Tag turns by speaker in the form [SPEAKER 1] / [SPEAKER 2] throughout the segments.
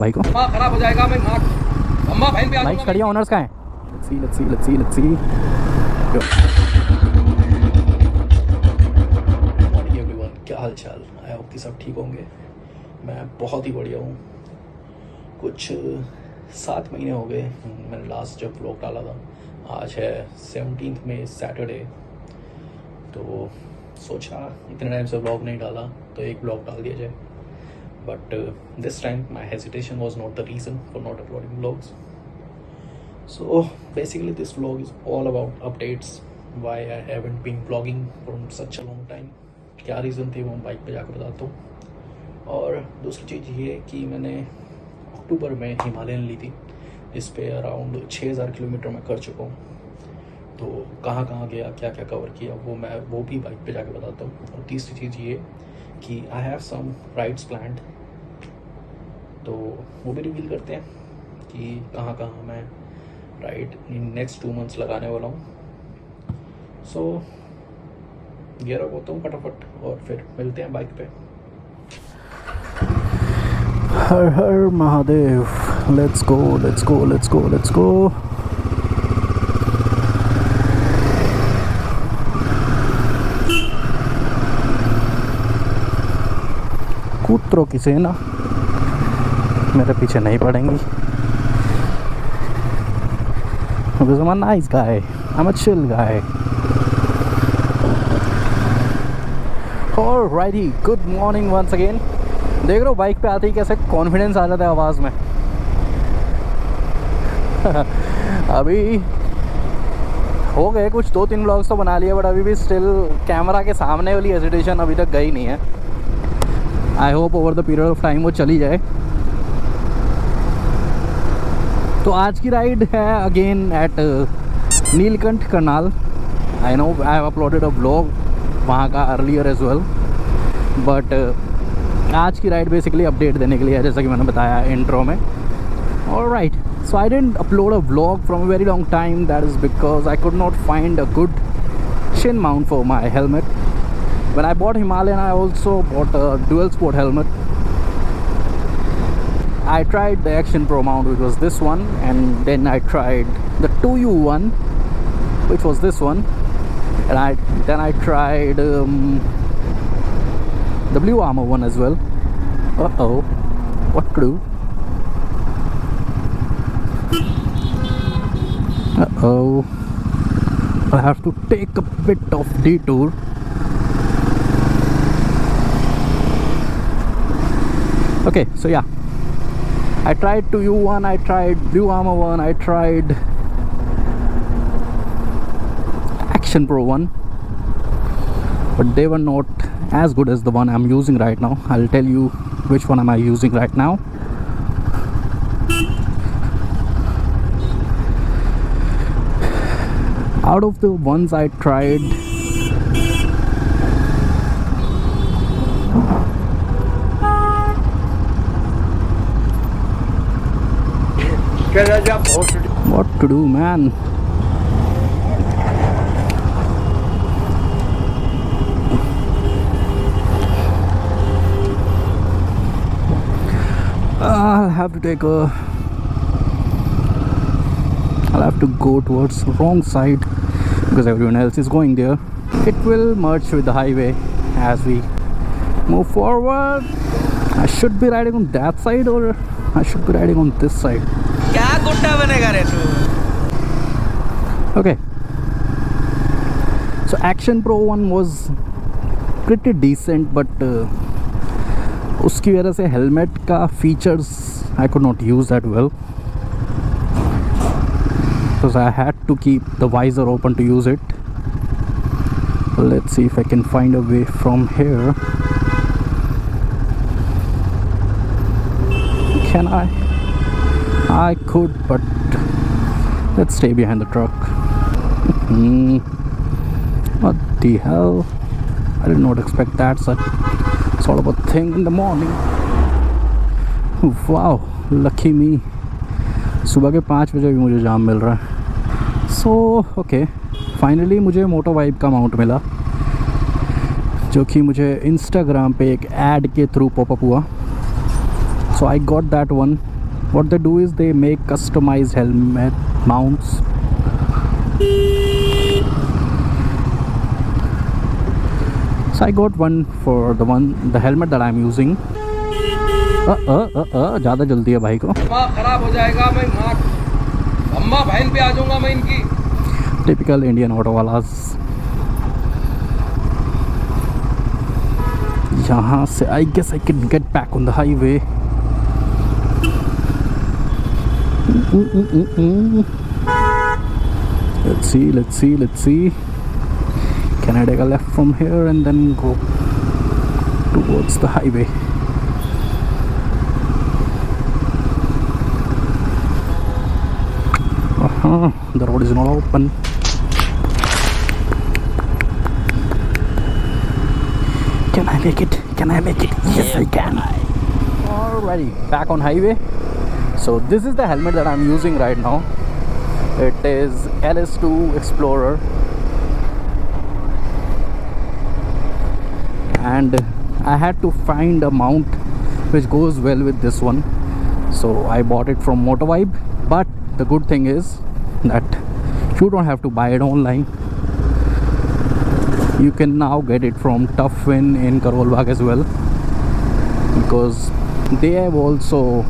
[SPEAKER 1] भाई को
[SPEAKER 2] खराब हो जाएगा। मैं अम्मा बहन पे आ
[SPEAKER 1] बाइक्स खड़ी है, ओनर्स कहाँ हैं? लेट्स सी
[SPEAKER 2] मॉर्निंग एवरीवन, क्या हाल चाल। आई होप कि सब ठीक होंगे। मैं बहुत ही बढ़िया हूँ। कुछ 7 महीने हो गए मैंने लास्ट जब व्लॉग डाला था। आज है 17 मई सैटरडे, तो सोचा इतने टाइम से व्लॉग नहीं डाला तो एक व्लॉग डाल दिया जाए। But this time my hesitation was not the reason for not uploading vlogs. So basically this vlog is all about updates, why I haven't been vlogging for such a long time. क्या reason थे वो मैं bike पे जाकर बताता हूँ। और दूसरी चीज़ ये कि मैंने अक्टूबर में हिमालयन ली थी, जिस पे अराउंड 6000 किलोमीटर मैं कर चुका हूँ। तो कहाँ कहाँ गया, क्या क्या कवर किया, वो भी बाइक पे जाकर बताता हूँ। और तीसरी चीज़ ये कि I have some rides planned, तो वो भी रिवील करते हैं कि कहाँ कहाँ मैं राइड इन नेक्स्ट 2 मंथ्स लगाने वाला हूँ। सो गियर अप होता हूँ फटाफट और फिर मिलते हैं बाइक पे।
[SPEAKER 1] हर हर महादेव। Let's go. कूतरों की सेना मेरे पीछे नहीं पड़ेंगी। Because I'm a nice guy, I'm a chill guy. Alrighty, good morning once again. देख रहे हो बाइक पे आते ही कैसे कॉन्फिडेंस आ जाता है आवाज़ में। अभी हो गए कुछ 2-3 व्लॉग्स तो बना लिए, बट अभी भी स्टिल कैमरा के सामने वाली हेजिटेशन अभी तक गई नहीं है। I hope over the period of time वो चली जाए। तो आज की राइड है again at Neelkanth Karnal. I know I have uploaded a vlog वहाँ का अर्लियर एज वेल, बट आज की राइड बेसिकली अपडेट देने के लिए है, जैसा कि मैंने बताया इंट्रो में। Alright, so I didn't upload a vlog from a very long time. That is because I could not find a good chin mount for my helmet. When I bought Himalayan, I also bought a dual sport helmet. I tried the Action Pro mount, which was this one, and then I tried the 2U one, which was this one, and then I tried the Blue Armor one as well. What to do? I have to take a bit of detour. Okay, so yeah, I tried 2U1, I tried Blue Armor one, I tried Action Pro one, but they were not as good as the one I'm using right now. I'll tell you which one am I using right now. Out of the ones I tried, what to do, man? I'll have to go towards the wrong side because everyone else is going there. It will merge with the highway as we move forward. I should be riding on that side, or I should be riding on this side.
[SPEAKER 3] क्या गुड्डा बनेगा रे तू?
[SPEAKER 1] Okay, so Action Pro one was pretty decent, but उसकी वजह से helmet का features I could not use that well, because I had to keep the visor open to use it. Let's see if I can find a way from here. Can I? I could, but let's stay behind the truck. What the hell? I did not expect that sort of a thing in the morning. Wow, lucky me. सुबह के 5 बजे भी मुझे जाम मिल रहा है। So okay, finally मुझे मोटो vibe का mount मिला, जो कि मुझे इंस्टाग्राम पे एक ऐड के थ्रू पॉपअप हुआ। So I got that one what they do is they make customized helmet mounts. So I got one for the helmet that I'm using. ज़्यादा जल्दी है भाई को.
[SPEAKER 3] खराब हो जाएगा, मैं अम्मा बहन पे आ जाऊंगा मैं इनकी.
[SPEAKER 1] Typical Indian auto वालास. यहाँ से I guess I can get back on the highway. Let's see. Can I take a left from here and then go towards the highway? The road is not open. Can I make it? Yes, I can. Alrighty, back on highway. So this is the helmet that I'm using right now. It is LS2 Explorer, and I had to find a mount which goes well with this one, so I bought it from Motovibe. But the good thing is that you don't have to buy it online. You can now get it from Toughwin in Karol Bagh as well, because they have also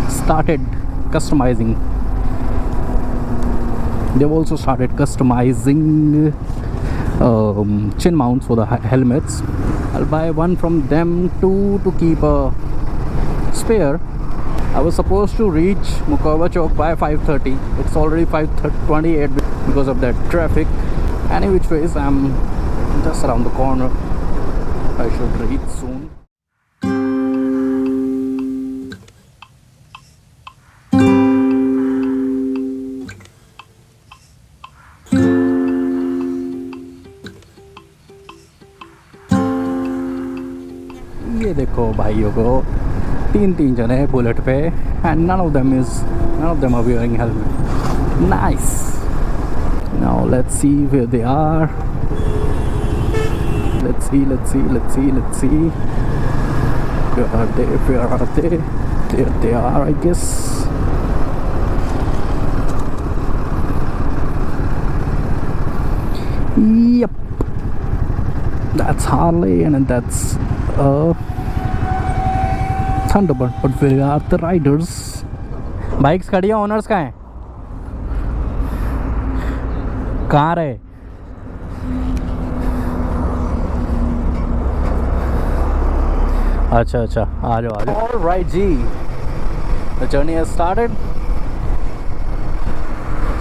[SPEAKER 1] started customizing. They've also started customizing chin mounts for the helmets. I'll buy one from them too to keep a spare. I was supposed to reach Mukawva Chowk by 5:30. It's already 5:28 because of that traffic. Any which ways, I'm just around the corner. I should reach soon. ये देखो भाइयों को तीन जने हैं bullet पे, and none of them are wearing helmet. Nice. Now let's see where they are. Let's see. Where are they? There they are, I guess. Yep. That's Harley and that's Thunderbird. But where are the riders? Bikes खड़ी है, owners कहाँ हैं? कहाँ रहे? अच्छा आ जाओ. Alright ji, the journey has started.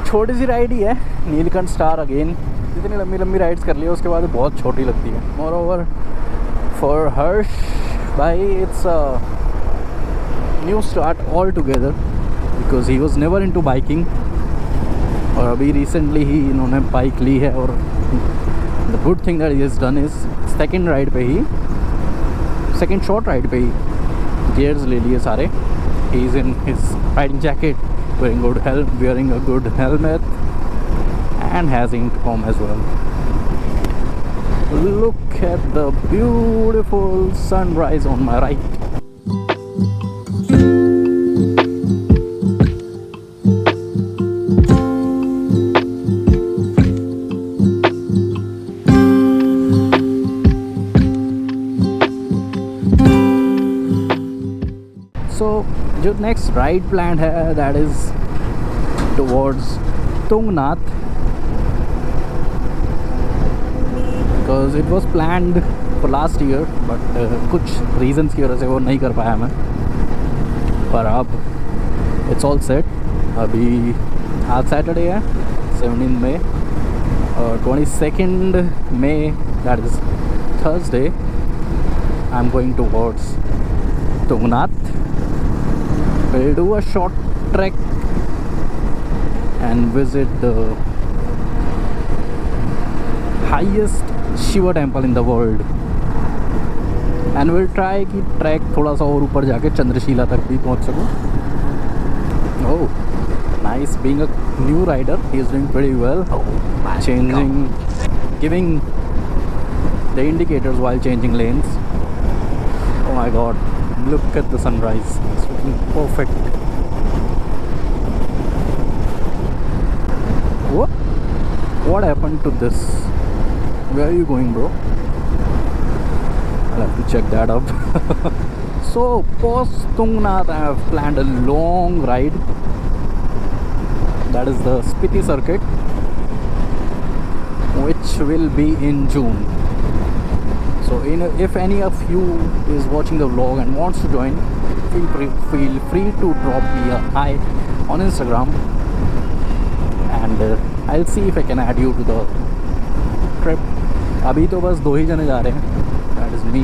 [SPEAKER 1] छोटी सी ride ही है, नीलकंठ स्टार अगेन. जितनी लंबी राइड्स कर ली है उसके बाद बहुत छोटी लगती है. Moreover, for Harsh भाई, it's a new start altogether because he was never into biking. और अभी रिसेंटली ही इन्होंने बाइक ली है. और the good thing that he has done is second short ride पे ही गियर्स ले लिए सारे. He is in his riding jacket, wearing a good helmet and has intercom as well. Look at the beautiful sunrise on my right. So जो next ride plan है that is towards Tungnath, because it was planned for last year but कुछ reasons की वजह से वो नहीं कर पाया मैं. पर अब इट्स ऑल सेट. अभी आज सैटरडे है 17 मई और 22 मई that is Thursday. I am going towards Tungnath. We'll do a short trek and visit the highest Shiva temple in the world. And we'll try कि ट्रैक थोड़ा सा और ऊपर जाके चंद्रशिला तक भी पहुंच सकूं. Oh, nice. Being a new rider, he is doing pretty well. Giving the indicators while changing lanes. Oh my God! Look at the sunrise. It's parking perfect. What happened to this? Where are you going, bro? I'll have to check that up. So post Tungnath I have planned a long ride. That is the Spiti circuit, which will be in June. So if any of you is watching the vlog and wants to join, feel free to drop me a hi on Instagram, and I'll see if I can add you to the trip. अभी तो बस 2 ही जने जा रहे हैं, that is me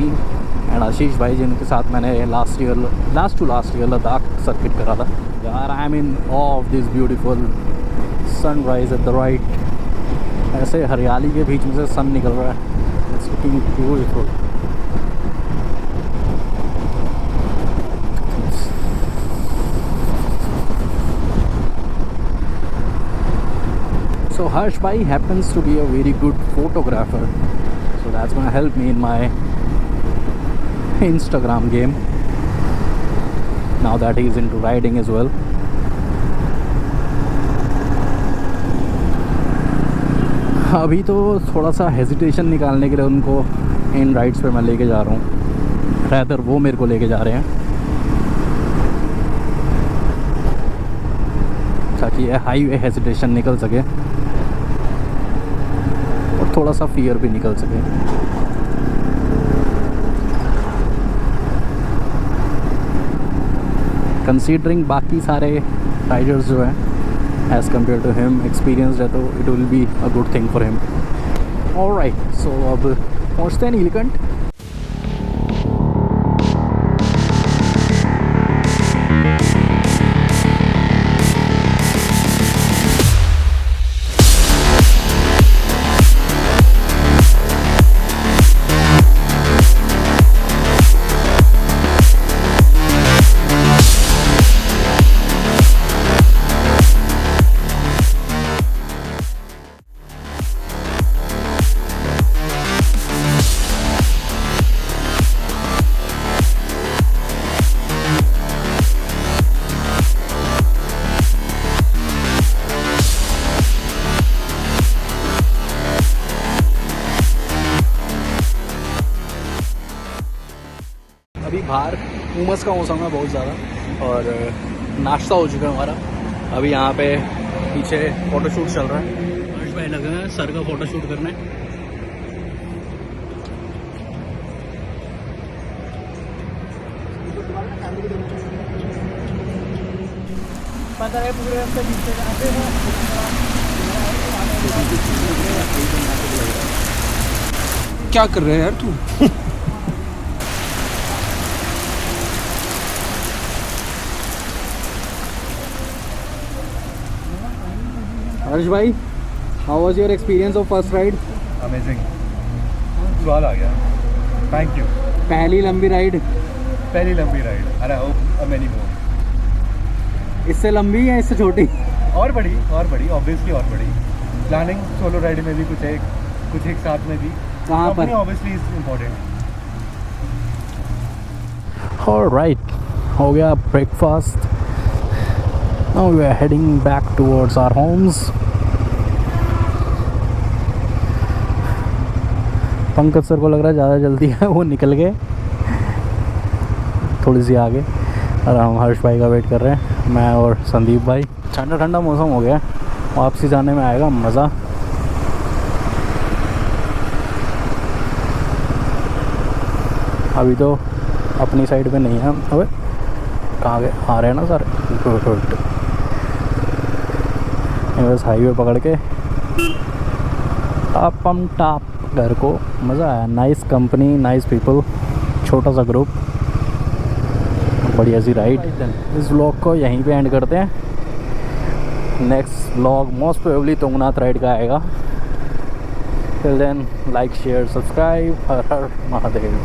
[SPEAKER 1] and आशीष भाई, जिनके साथ मैंने last to last year Ladakh circuit करा था. यार I am in of this beautiful sunrise at the right. ऐसे हरियाली के बीच में से सन निकल रहा है. It's looking beautiful. So Harsh bhai happens to be a very good photographer, so that's gonna help me in my Instagram game now that he's into riding as well. अभी तो थोड़ा सा हेजिटेशन निकालने के लिए उनको इन राइड्स पे मैं लेके जा रहा हूँ, रैदर वो मेरे को लेके जा रहे हैं, ताकि ये हाईवे हेजिटेशन निकल सके और थोड़ा सा फियर भी निकल सके. कंसीडरिंग बाकी सारे राइडर्स जो हैं as compared to him experienced है, तो it will be a good thing for him. Alright, so अब पहुँचते हैं नीलकंठ. अभी बाहर उमस का मौसम है बहुत ज़्यादा, और नाश्ता हो चुका है हमारा. अभी यहाँ पे पीछे फ़ोटोशूट चल रहा है. हर्ष भाई लगे हैं सर का फ़ोटोशूट करने. पता है पूरे रास्ते पीछे जाते हैं.
[SPEAKER 3] क्या कर रहे हैं यार तू?
[SPEAKER 1] हर्ष भाई, how was your experience of first ride?
[SPEAKER 4] Amazing, स्वाद आ गया. Thank you.
[SPEAKER 1] पहली लंबी ride.
[SPEAKER 4] And I hope many more.
[SPEAKER 1] इससे लंबी या इससे छोटी?
[SPEAKER 4] और बड़ी ऑब्वियसली और बड़ी. प्लानिंग सोलो राइड में भी कुछ एक साथ में भी.
[SPEAKER 1] कहाँ पर?
[SPEAKER 4] Obviously is important.
[SPEAKER 1] ऑलराइट, हो गया breakfast. Now we are heading back towards our homes. Pankaj sir को लग रहा है ज़्यादा जल्दी है, वो निकल गए थोड़ी सी आगे, और हम हर्ष भाई का वेट कर रहे हैं, मैं और संदीप भाई. ठंडा ठंडा मौसम हो गया, वापसी जाने में आएगा मज़ा. अभी तो अपनी साइड पे नहीं है. अबे कहाँ गए? आ रहे हैं ना सर. गुड. बस हाईवे पकड़ के टॉप घर को. मज़ा आया. नाइस कंपनी, नाइस पीपल, छोटा सा ग्रुप, बढ़िया सी राइड. इस व्लॉग को यहीं पे एंड करते हैं. Next vlog most probably Tungnath ride का आएगा. Till then like share subscribe. Har Har Mahadev.